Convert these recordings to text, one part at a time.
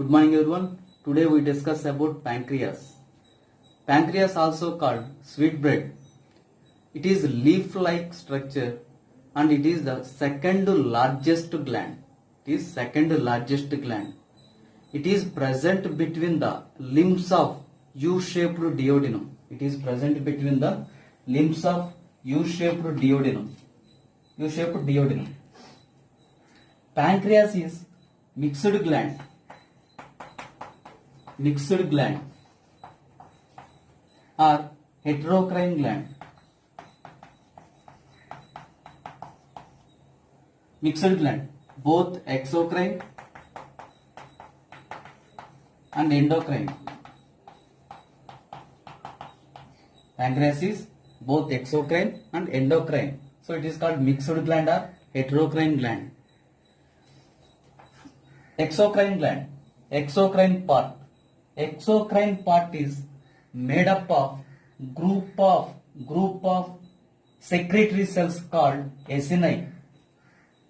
Good morning everyone. Today we discuss about pancreas. Pancreas also called sweetbread. It is leaf-like structure and it is the second largest gland. It is second largest gland. It is present between the limbs of U-shaped duodenum. It is present between the limbs of U-shaped duodenum. U-shaped duodenum. Pancreas is mixed gland. Mixed gland or heterocrine gland. Mixed gland, both exocrine and endocrine. Pancreas is both exocrine and endocrine. So it is called mixed gland or heterocrine gland. Exocrine gland, exocrine part. Exocrine part is made up of group of secretory cells called acini.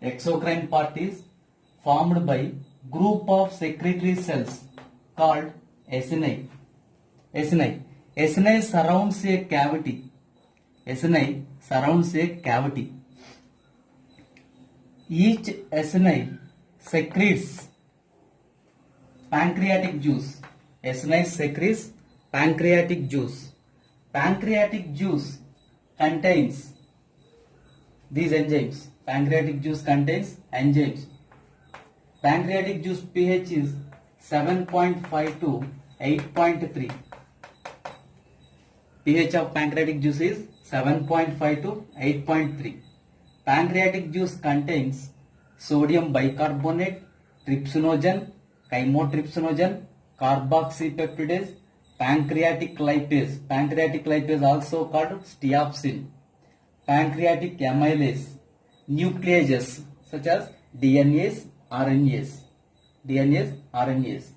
Exocrine part is formed by group of secretory cells called acini. Acini surrounds a cavity. Acini surrounds a cavity. Each acini secretes pancreatic juice. Acini secretes pancreatic juice. Pancreatic juice contains these enzymes. Pancreatic juice contains enzymes. Pancreatic juice pH is 7.5 to 8.3. pH of pancreatic juice is 7.5 to 8.3. Pancreatic juice contains sodium bicarbonate, trypsinogen, chymotrypsinogen, carboxypeptidase, pancreatic lipase. Pancreatic lipase also called steopsin. Pancreatic amylase, nucleases such as DNase, RNase. DNase, RNase.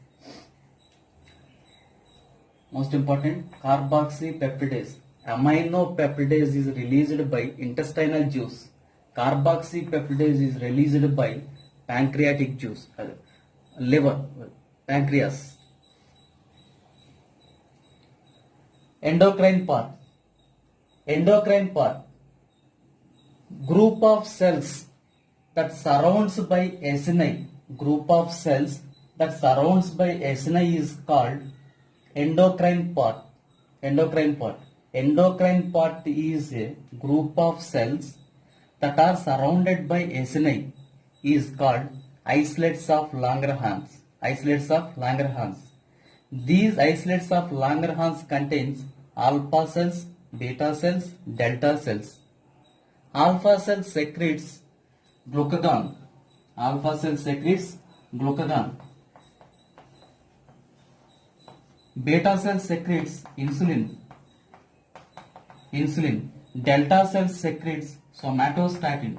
Most important, carboxypeptidase. Aminopeptidase is released by intestinal juice. Carboxypeptidase is released by pancreatic juice, liver, pancreas. Endocrine part. Endocrine part, group of cells that surrounds by acini. Group of cells that surrounds by acini is called endocrine part. Endocrine part. Endocrine part is a group of cells that are surrounded by acini is called islets of Langerhans. Islets of Langerhans. These islets of Langerhans contains alpha cells, beta cells, delta cells. Alpha cell secretes glucagon. Alpha cell secretes glucagon. Beta cell secretes insulin. Delta cell secretes somatostatin.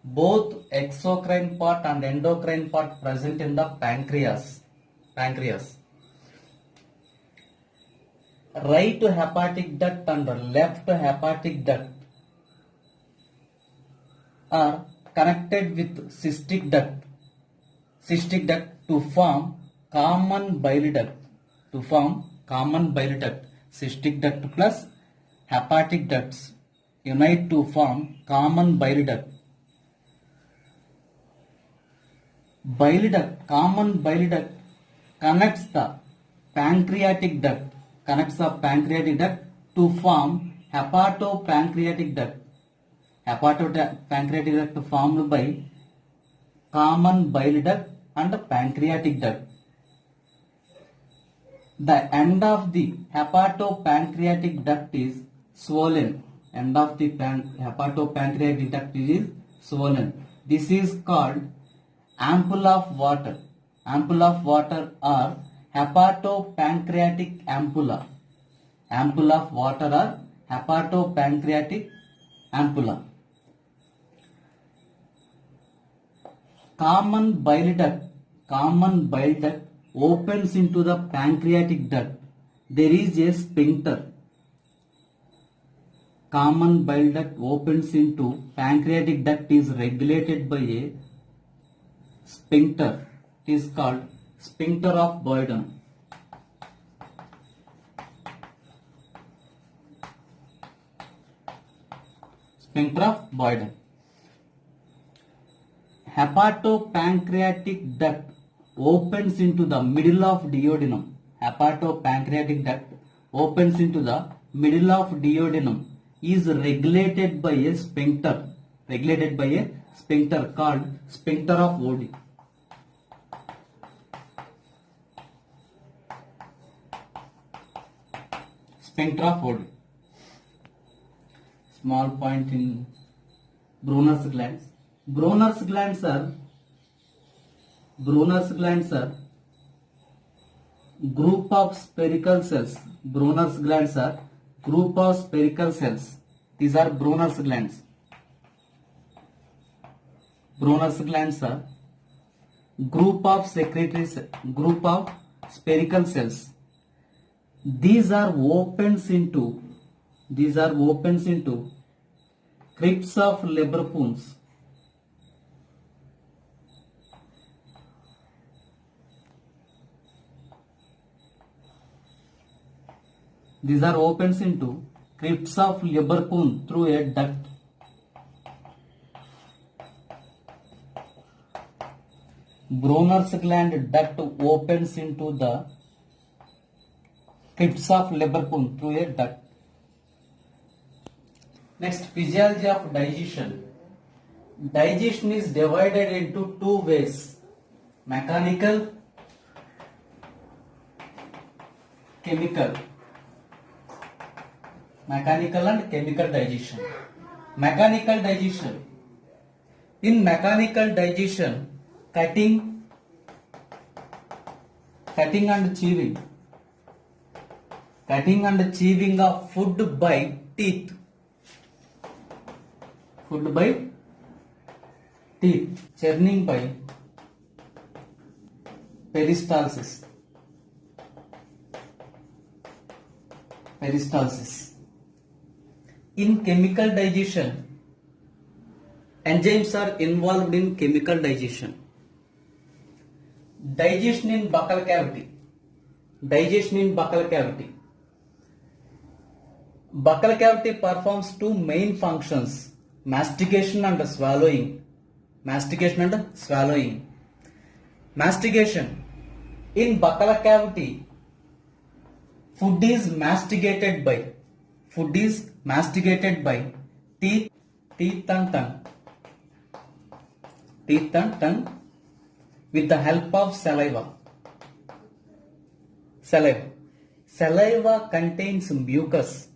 Both exocrine part and endocrine part present in the pancreas. Right hepatic duct and left hepatic duct are connected with cystic duct to form common bile duct. Cystic duct plus hepatic ducts unite to form common bile duct. Common bile duct connects the pancreatic duct to form hepatopancreatic duct. Hepatopancreatic duct formed by common bile duct and pancreatic duct. The end of the hepatopancreatic duct is swollen. This is called ampoule of water. Or hepatopancreatic ampulla. Common bile duct opens into the pancreatic duct. There is a sphincter. common bile duct opens into pancreatic duct is regulated by a sphincter. It is called sphincter of Boyden. Sphincter of Boyden. Hepatopancreatic duct opens into the middle of duodenum. Hepatopancreatic duct opens into the middle of duodenum is regulated by a sphincter. Regulated by a sphincter called sphincter of Oddi. Sphincter of Oddi. Small point in Brunner's glands. Brunner's glands are group of spherical cells. Brunner's glands are group of spherical cells. These are Brunner's glands. Brunner's glands are group of spherical cells. These are opens into crypts of Leberpoons. These are opens into crypts of Leberpoon through a duct. Brunner's gland duct opens into the crypts of Leberpoon through a duct. Next, physiology of digestion. Digestion is divided into two ways: mechanical, chemical. Mechanical and chemical digestion. Mechanical digestion. In mechanical digestion, cutting and chewing. Cutting and chewing of food by teeth. Food by teeth. Churning by peristalsis. Peristalsis. In chemical digestion, enzymes are involved in chemical digestion. Digestion in buccal cavity. Digestion in buccal cavity. Buccal cavity performs two main functions: mastication and swallowing. Mastication and swallowing. Mastication. In buccal cavity, food is masticated by teeth and tongue. Teeth and tongue with the help of saliva. Saliva contains mucus.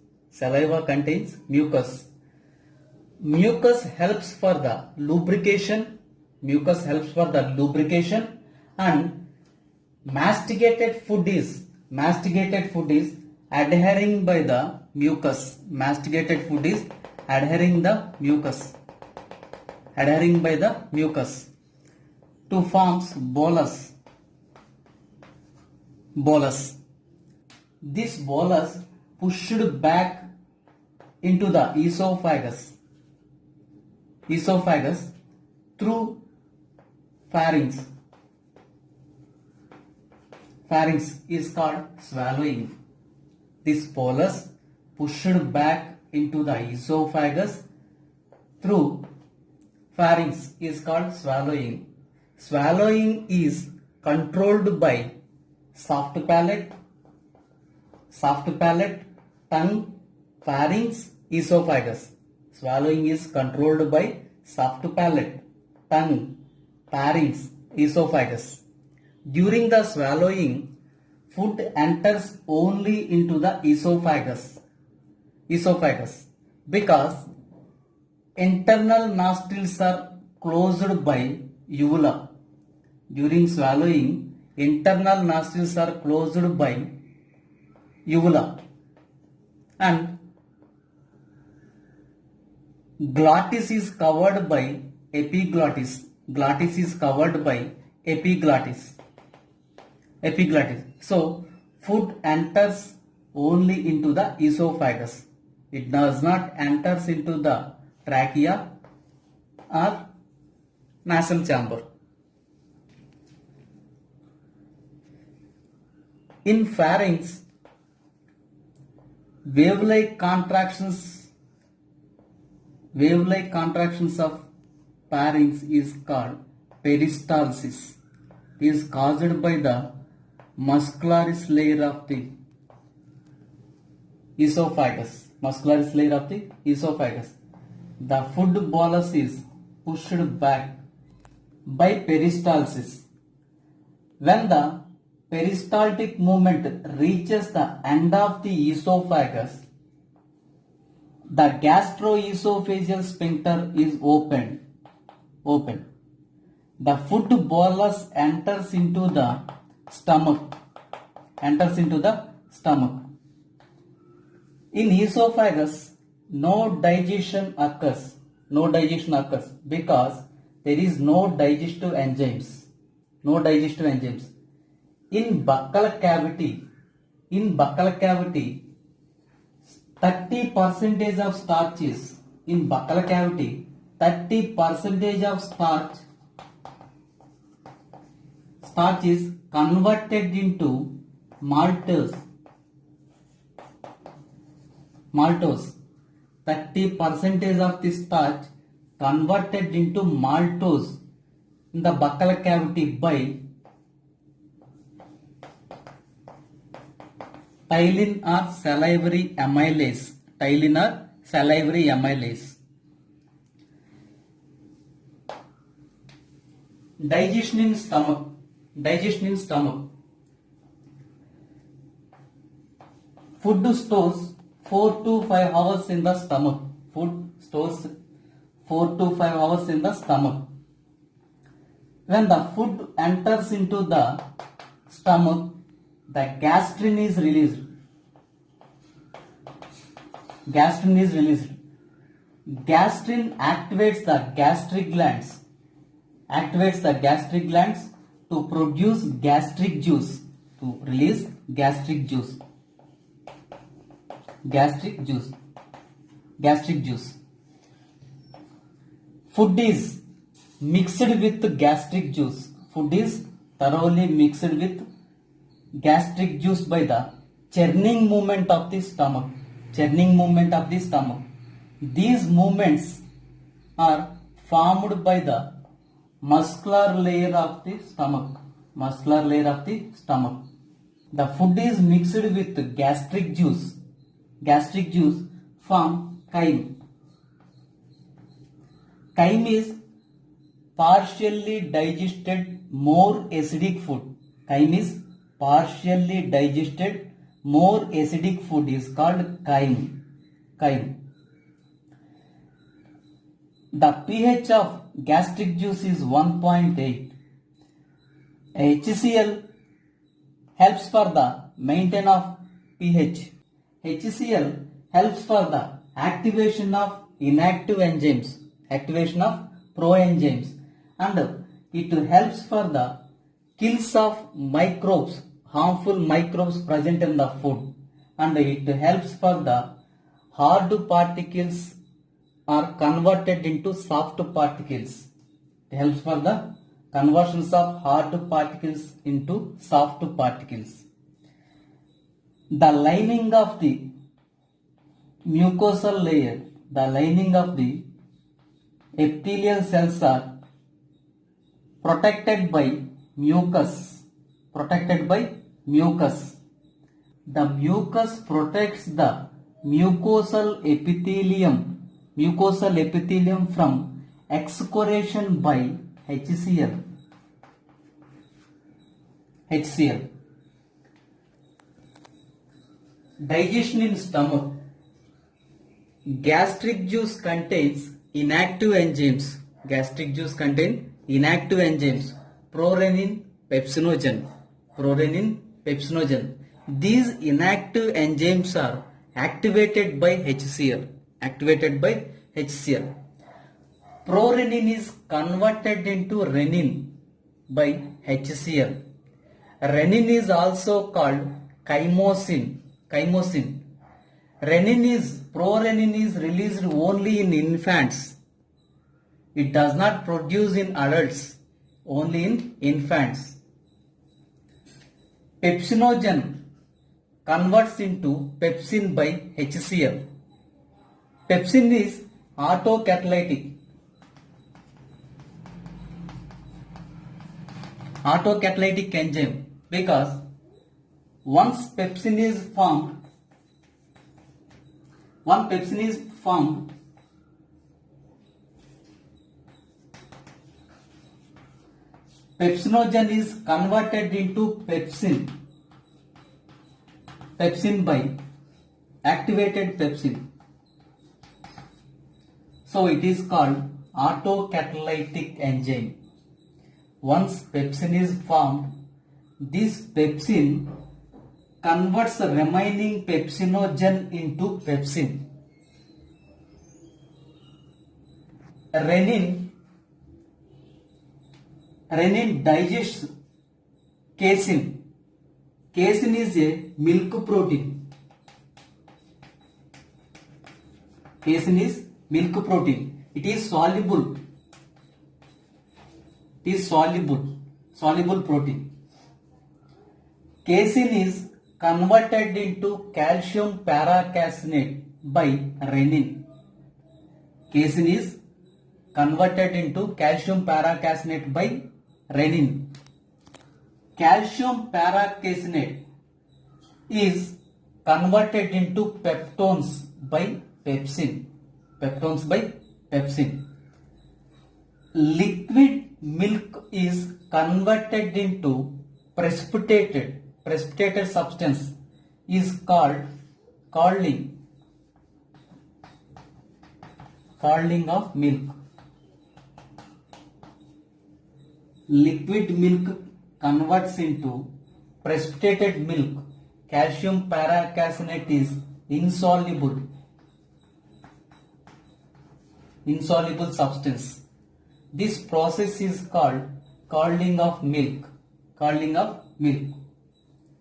Mucus helps for the lubrication. And masticated food is adhering by the mucus. Adhering by the mucus to forms bolus. This bolus pushed back into the esophagus through pharynx. Pharynx is called swallowing. This bolus pushed back into the esophagus through pharynx is called swallowing. Swallowing is controlled by soft palate, tongue, pharynx, esophagus. Swallowing is controlled by soft palate, tongue, pharynx, esophagus. During the swallowing, food enters only into the esophagus because internal nostrils are closed by uvula. During swallowing, internal nostrils are closed by uvula and glottis is covered by epiglottis. Glottis is covered by epiglottis. So food enters only into the esophagus. It does not enters into the trachea or nasal chamber. In pharynx, wave-like contractions of pharynx is called peristalsis. It is caused by the muscularis layer of the esophagus. Muscularis layer of the esophagus. The food bolus is pushed back by peristalsis. When the peristaltic movement reaches the end of the esophagus, the gastroesophageal sphincter is opened. The food bolus enters into the stomach. In esophagus, no digestion occurs because there is no digestive enzymes. In buccal cavity, 30% of starch is in buccal cavity. 30% of starch is converted into maltose. 30% of the starch converted into maltose in the buccal cavity by ptyalin or salivary amylase. Digestion in stomach. Food stores 4 to 5 hours in the stomach. When the food enters into the stomach, the gastrin is released. Gastrin activates the gastric glands to produce gastric juice, to release gastric juice. Food is mixed with gastric juice. Food is thoroughly mixed with gastric juice by the churning movement of the stomach. These movements are formed by the muscular layer of the stomach. The food is mixed with gastric juice from chyme. Chyme is partially digested more acidic food. More acidic food is called chyme. The pH of gastric juice is 1.8. HCl helps for the maintenance of pH. HCl helps for the activation of inactive enzymes, activation of proenzymes, and it helps for the kills of microbes, harmful microbes present in the food, and it helps for the hard particles are converted into soft particles. It helps for the conversions of hard particles into soft particles. The lining of the mucosal layer, the lining of the epithelial cells are protected by mucus. The mucus protects the mucosal epithelium from excoriation by HCl. Digestion in stomach. Gastric juice contains inactive enzymes. Prorenin, pepsinogen. These inactive enzymes are activated by HCl. Prorenin is converted into renin by HCl. Renin is also called chymosin. Prorenin is released only in infants. It does not produce in adults, only in infants. Pepsinogen converts into pepsin by HCl. Pepsin is autocatalytic enzyme because once pepsin is formed, pepsinogen is converted into pepsin by activated pepsin. So it is called autocatalytic enzyme. Once pepsin is formed, this pepsin converts the remaining pepsinogen into pepsin. Renin digests casein. Casein is a milk protein. Casein is milk protein. It is soluble. Soluble protein. Casein is converted into calcium paracasinate by renin. Casein is converted into calcium paracasinate by renin. Calcium paracasinate is converted into peptones by pepsin. Liquid milk is converted into precipitated substance is called curdling of milk. Liquid milk converts into precipitated milk. Calcium paracasinate is insoluble substance. This process is called curdling of milk.